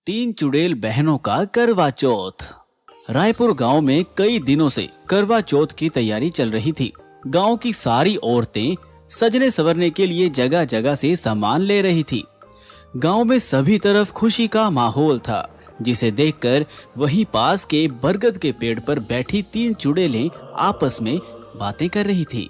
तीन चुड़ैल बहनों का करवा चौथ। रायपुर गांव में कई दिनों से करवा चौथ की तैयारी चल रही थी। गांव की सारी औरतें सजने संवरने के लिए जगह जगह से सामान ले रही थी। गांव में सभी तरफ खुशी का माहौल था, जिसे देखकर वहीं पास के बरगद के पेड़ पर बैठी तीन चुड़ैलें आपस में बातें कर रही थी।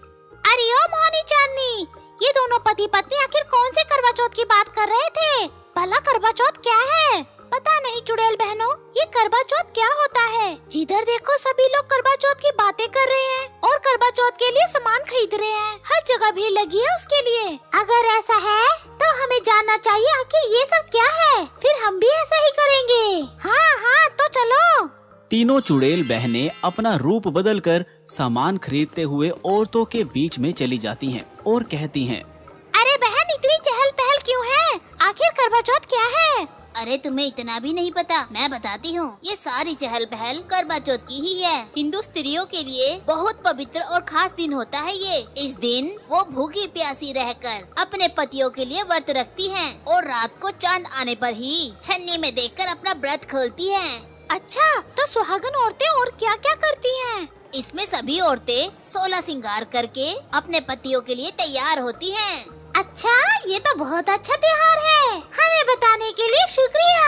अरे ओ मोहनी चांदनी, ये दोनों पति पत्नी आखिर कौन से करवा चौथ की बात कर रहे थे? भला करवा चौथ क्या है? पता नहीं चुड़ैल बहनों, ये करवा चौथ क्या होता है? जिधर देखो सभी लोग करवा चौथ की बातें कर रहे हैं और करवा चौथ के लिए सामान खरीद रहे हैं। हर जगह भीड़ लगी है उसके लिए। अगर ऐसा है तो हमें जानना चाहिए आखिर ये सब क्या है, फिर हम भी ऐसा ही करेंगे। हाँ, तो चलो। तीनों चुड़ैल बहनें अपना रूप बदलकर सामान खरीदते हुए औरतों के बीच में चली जाती हैं और कहती हैं, अरे बहन, इतनी चहल पहल क्यों है? आखिर करवा चौथ क्या है? अरे तुम्हें इतना भी नहीं पता, मैं बताती हूँ। ये सारी चहल पहल करवा चौथ की ही है। हिंदू स्त्रियों के लिए बहुत पवित्र और खास दिन होता है ये। इस दिन वो भूखी प्यासी रहकर अपने पतियों के लिए व्रत रखती हैं और रात को चांद आने पर ही छन्नी में देखकर अपना व्रत खोलती हैं। अच्छा, तो सुहागन औरतें और क्या क्या करती हैं? इसमें सभी औरतें 16 श्रृंगार करके अपने पतियों के लिए तैयार होती हैं। अच्छा, ये तो बहुत अच्छा त्योहार है। हमें बताने के लिए शुक्रिया।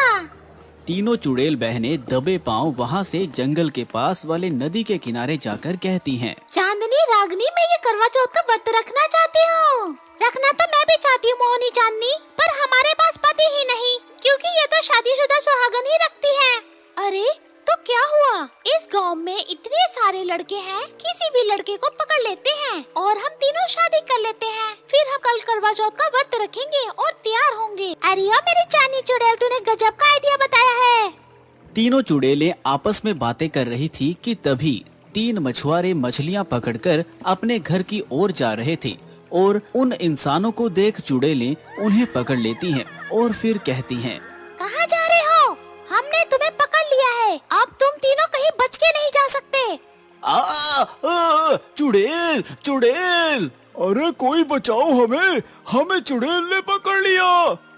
तीनों चुड़ैल बहनें दबे पांव वहां से जंगल के पास वाले नदी के किनारे जाकर कहती हैं, चांदनी रागनी, मैं ये करवा चौथ का व्रत रखना चाहती हूँ। रखना तो मैं भी चाहती हूँ मोहनी चांदनी, पर हमारे पास पति ही नहीं, क्योंकि ये तो शादीशुदा सुहागन ही रखती है। अरे तो क्या हुआ? इस गांव में इतने सारे लड़के हैं, किसी भी लड़के को पकड़ लेते हैं और हम तीनों शादी कर लेते हैं। फिर हम कल करवा चौथ का व्रत रखेंगे और तैयार होंगे। अरे ओ मेरी चांदी चुड़ैल, तूने गजब का आइडिया बताया है। तीनों चुड़ैलें आपस में बातें कर रही थी कि तभी तीन मछुआरे मछलियां पकड़कर अपने घर की ओर जा रहे थे और उन इंसानों को देख चुड़ैलें उन्हें पकड़ लेती हैं और फिर कहती हैं, कहाँ जा रहे हो? हमने तुम्हें पकड़ लिया है, अब तुम तीनों कहीं बच के नहीं जा सकते। चुड़ैल चुड़ैल, अरे कोई बचाओ हमें चुड़ैल ने पकड़ लिया।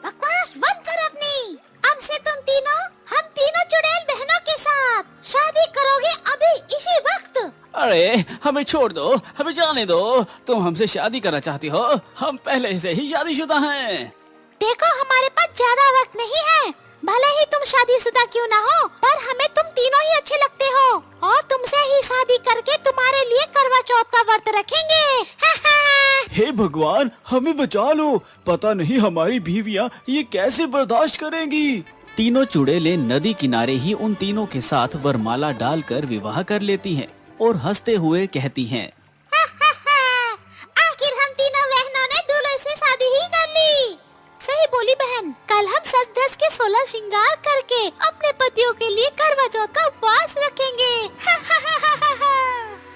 बकवास बंद कर अपनी। अब से तुम तीनों, हम तीनों चुड़ैल बहनों के साथ शादी करोगे अभी इसी वक्त। अरे हमें छोड़ दो, हमें जाने दो। तुम हमसे शादी करना चाहती हो? हम पहले से ही शादीशुदा हैं। देखो, हमारे पास ज्यादा वक्त नहीं है। भले ही तुम शादीशुदा क्यों ना हो, पर हमें तुम तीनों ही अच्छे लगते हो और तुमसे ही शादी करके तुम्हारे लिए करवा चौथ का व्रत रखेंगे। हे भगवान, हमें बचा लो। पता नहीं हमारी बीवियां ये कैसे बर्दाश्त करेंगी। तीनों चुड़ैलें नदी किनारे ही उन तीनों के साथ वरमाला डालकर विवाह कर लेती हैं और हंसते हुए कहती हैं, आखिर हम तीनों बहनों ने दूल्हे से शादी ही कर ली। सही बोली बहन, कल हम सज धज के 16 श्रृंगार करके अपने पतियों के लिए करवा चौथ का उपवास रखेंगे।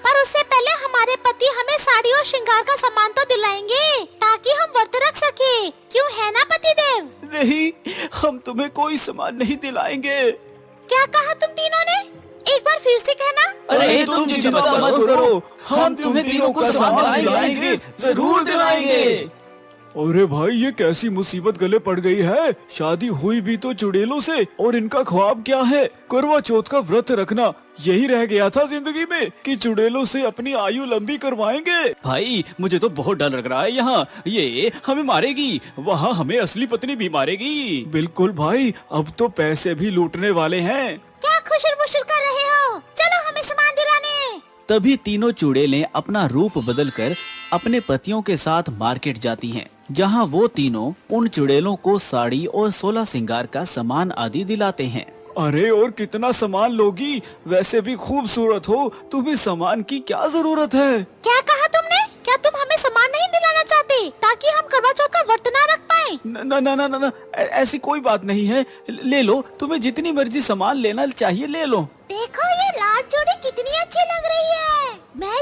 पर उससे पहले हमारे पति हमें साड़ी और श्रृंगार का सामान तो दिलाएंगे ताकि हम व्रत रख सके। क्यों है ना पति देव? नहीं, हम तुम्हें कोई सामान नहीं दिलाएंगे। क्या कहा तुम तीनों ने? एक बार फिर से कहना। अरे तुम चिंता मत करो, हम तुम्हें तीनों को सामान दिलाएंगे, जरूर दिलाएंगे। अरे भाई, ये कैसी मुसीबत गले पड़ गई है? शादी हुई भी तो चुड़ैलों से, और इनका ख्वाब क्या है? करवा चौथ का व्रत रखना। यही रह गया था जिंदगी में कि चुड़ैलों से अपनी आयु लंबी करवाएंगे। भाई मुझे तो बहुत डर लग रहा है। यहाँ ये हमें मारेगी, वहाँ हमें असली पत्नी भी मारेगी। बिल्कुल भाई, अब तो पैसे भी लूटने वाले हैं। क्या खुशर मुशर कर रहे हो? चलो हमें सामान दिलाने। तभी तीनों चुड़ैलें अपना रूप बदलकर अपने पतियों के साथ मार्केट जाती हैं, जहां वो तीनों उन चुड़ैलों को साड़ी और 16 श्रृंगार का सामान आदि दिलाते हैं। अरे और कितना सामान लोगी? वैसे भी खूबसूरत हो, तुम्हें सामान की क्या जरूरत है? क्या कहा तुमने? क्या तुम हमें सामान नहीं दिलाना चाहते ताकि हम करवा चौथ का व्रत न रख पाए? न, ऐसी कोई बात नहीं है। ले लो, तुम्हें जितनी मर्जी सामान लेना चाहिए ले लो। देखो, ये लाल जोड़ी कितनी अच्छी लग रही है। मैं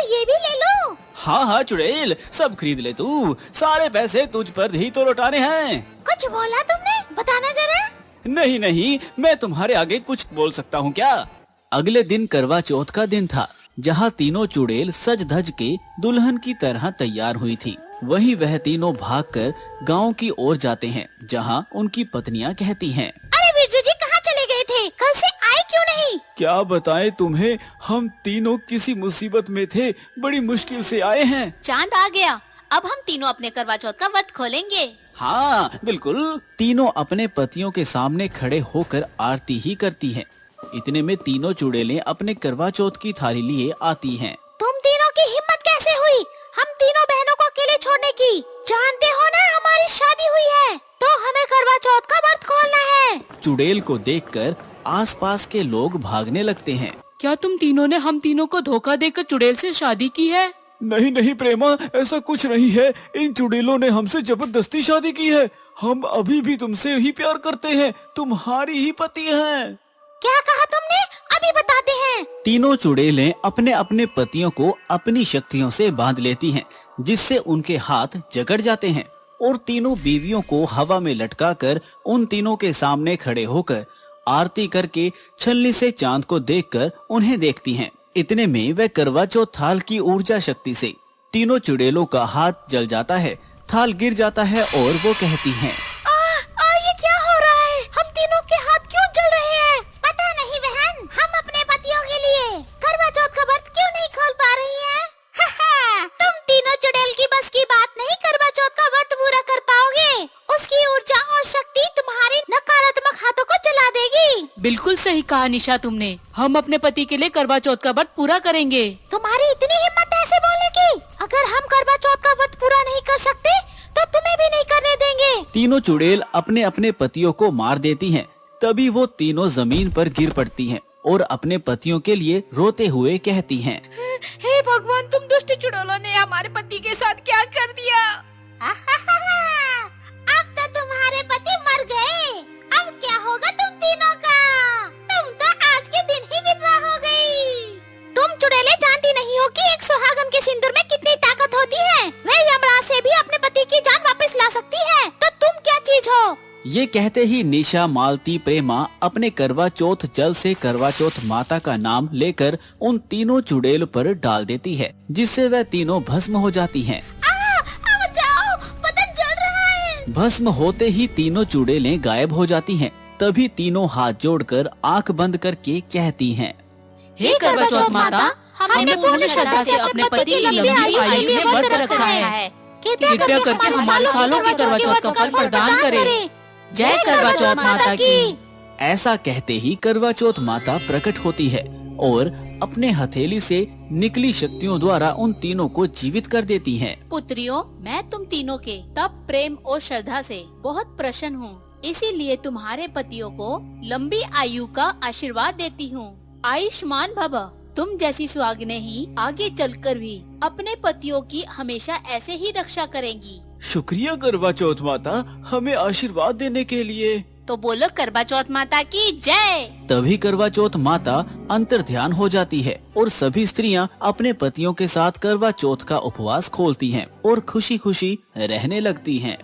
ये भी ले लो। हाँ चुड़ैल, सब खरीद ले तू। सारे पैसे तुझ पर ही तो लौटाने हैं। कुछ बोला तुमने? बताना जरा। नहीं, मैं तुम्हारे आगे कुछ बोल सकता हूँ क्या? अगले दिन करवा चौथ का दिन था, जहाँ तीनों चुड़ैल सज धज के दुल्हन की तरह तैयार हुई थी वहीं वह तीनों भागकर गांव की ओर जाते हैं, जहां उनकी पत्नियां कहती हैं, अरे बिरजू जी कहाँ चले गए थे? कल से आए क्यों नहीं? क्या बताएं तुम्हें, हम तीनों किसी मुसीबत में थे, बड़ी मुश्किल से आए हैं। चांद आ गया, अब हम तीनों अपने करवा चौथ का व्रत खोलेंगे। हाँ बिल्कुल। तीनों अपने पतियों के सामने खड़े होकर आरती ही करती हैं। इतने में तीनों चुड़ैलें अपने करवा चौथ की थाली लिए आती हैं। तुम तीनों की हिम्मत कैसे हुई हम तीनों बहनों को अकेले छोड़ने की? जानते हो ना हमारी शादी हुई है, तो हमें करवा चौथ का व्रत खोलना है। चुड़ैल को देखकर आसपास के लोग भागने लगते हैं। क्या तुम तीनों ने हम तीनों को धोखा देकर चुड़ैल से शादी की है? नहीं नहीं प्रेमा, ऐसा कुछ नहीं है। इन चुड़ैलों ने हमसे जबरदस्ती शादी की है। हम अभी भी तुमसे ही प्यार करते हैं, तुम्हारी ही पति हैं। क्या कहा तुमने? अभी बताते हैं। तीनों चुड़ैलें अपने अपने पतियों को अपनी शक्तियों से बांध लेती हैं, जिससे उनके हाथ जकड़ जाते हैं और तीनों बीवियों को हवा में लटकाकर उन तीनों के सामने खड़े होकर आरती करके छलनी से चांद को देखकर उन्हें देखती हैं। इतने में वह करवा चौथ थाल की ऊर्जा शक्ति से तीनों चुड़ैलों का हाथ जल जाता है, थाल गिर जाता है और वो कहती हैं, ये क्या हो रहा है? हम तीनों के हाथ क्यों जल रहे हैं? पता नहीं बहन, हम अपने पतियों के लिए करवा चौथ का व्रत क्यों नहीं खोल पा रही हैं? तुम तीनों चुड़ैल की बस की बात नहीं करवा चौथ का व्रत पूरा कर पाओगे। उसकी ऊर्जा और शक्ति तुम्हारे नकारात्मक हाथों को जला देगी। बिल्कुल सही कहा निशा तुमने। हम अपने पति के लिए करवा चौथ का व्रत पूरा करेंगे। तुम्हारी इतनी हिम्मत ऐसे बोलने की? अगर हम करवा चौथ का व्रत पूरा नहीं कर सकते तो तुम्हें भी नहीं करने देंगे। तीनों चुड़ैल अपने अपने पतियों को मार देती हैं। तभी वो तीनों जमीन पर गिर पड़ती हैं और अपने पतियों के लिए रोते हुए कहती हैं, हे भगवान, तुम दुष्ट चुड़ैलों ने हमारे पति के साथ क्या कर दिया? अब तो तुम्हारे पति मर गए। अब क्या होगा तुम तीनों का? तुम तो आज के दिन ही विधवा हो गई। तुम चुड़ैलें जानती नहीं हो कि एक सुहागन के सिंदूर में कितनी ताकत होती है। वह यमराज से भी अपने पति की जान वापस ला सकती है। तो तुम क्या चीज हो? ये कहते ही निशा, मालती, प्रेमा अपने करवा चौथ जल से करवा चौथ माता का नाम लेकर उन तीनों चुड़ैल पर डाल देती है, जिससे वह तीनों भस्म हो जाती हैं। बचाओ, बदन जल रहा है। भस्म होते ही तीनों चुड़ैलें गायब हो जाती हैं। तभी तीनों हाथ जोड़कर आंख बंद करके कहती हैं, हे करवा चौथ माता, हमने पूर्ण श्रद्धा से अपने पति की लंबी आयु में व्रत रखा है। कृपया करके हमारे सालों के करवा चौथ का फल प्रदान करें। जय करवा चौथ माता की। ऐसा कहते ही करवा चौथ माता प्रकट होती है और अपने हथेली से निकली शक्तियों द्वारा उन तीनों को जीवित कर देती हैं। पुत्रियों, मैं तुम तीनों के तप, प्रेम और श्रद्धा से बहुत प्रसन्न हूँ। इसीलिए तुम्हारे पतियों को लंबी आयु का आशीर्वाद देती हूँ। आयुष्मान भव। तुम जैसी सुहागिनें ही आगे चलकर भी अपने पतियों की हमेशा ऐसे ही रक्षा करेंगी। शुक्रिया करवा चौथ माता, हमें आशीर्वाद देने के लिए। तो बोलो करवा चौथ माता की जय। तभी करवा चौथ माता अंतर ध्यान हो जाती है और सभी स्त्रियां अपने पतियों के साथ करवा चौथ का उपवास खोलती हैं और खुशी खुशी रहने लगती हैं।